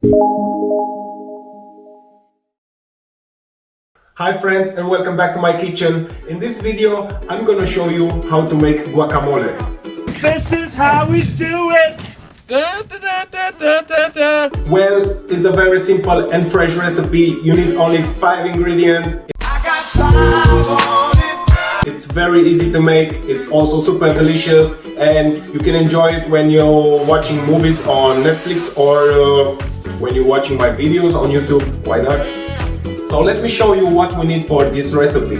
Hi friends, and welcome back to my kitchen. In this video I'm gonna show you how to make guacamole. This is how we do it! Well, it's a very simple and fresh recipe. You need only 5 ingredients. I got 5 on it. It's very easy to make. It's also super delicious, and you can enjoy it when you're watching movies on Netflix or when you're watching my videos on YouTube. Why not? So let me show you what we need for this recipe.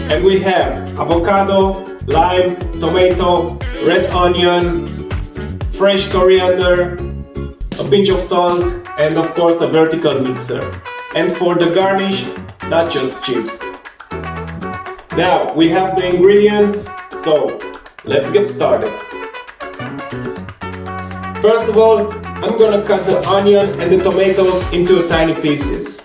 And we have avocado, lime, tomato, red onion, fresh coriander, a pinch of salt, and of course a vertical mixer. And for the garnish, nachos chips. Now we have the ingredients, so let's get started. First of all, I'm gonna cut the onion and the tomatoes into tiny pieces.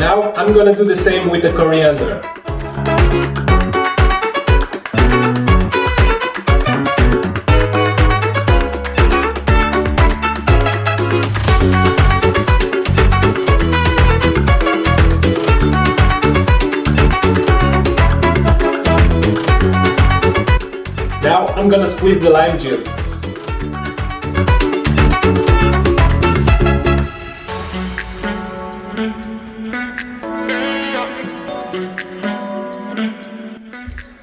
Now I'm gonna do the same with the coriander. Now I'm gonna squeeze the lime juice.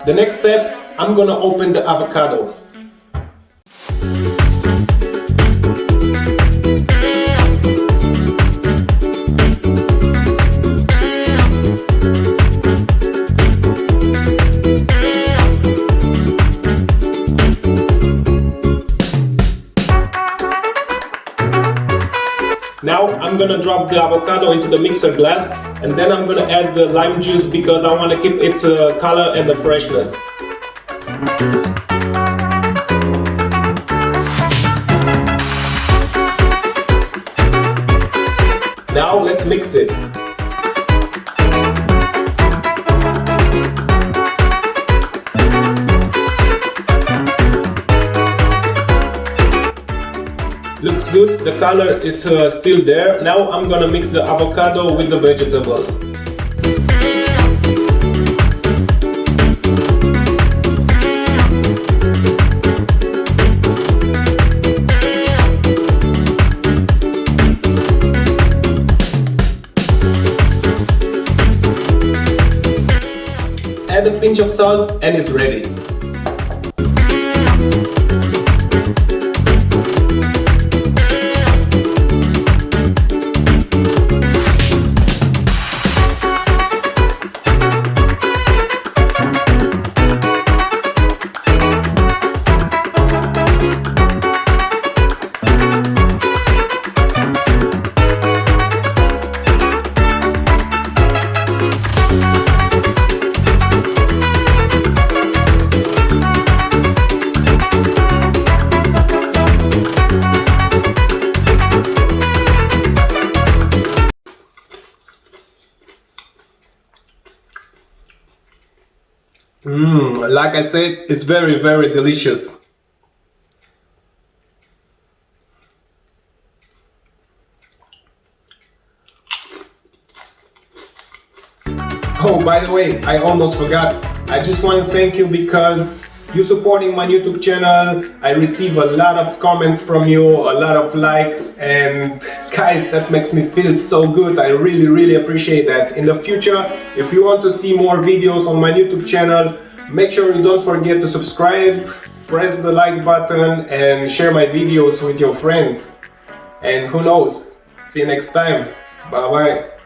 The next step, I'm gonna open the avocado. Now I'm gonna drop the avocado into the mixer glass, and then I'm gonna add the lime juice because I want to keep its color and the freshness. Now let's mix it. Looks good, the color is still there. Now I'm gonna mix the avocado with the vegetables. Add a pinch of salt and it's ready. Like I said, it's very, very delicious. Oh, by the way, I almost forgot. I just want to thank you because you supporting my YouTube channel. I receive a lot of comments from you, a lot of likes, and guys, that makes me feel so good. I really appreciate that. In the future, if you want to see more videos on my YouTube channel, Make sure you don't forget to subscribe, press the like button and share my videos with your friends. And who knows, see you next time. Bye bye.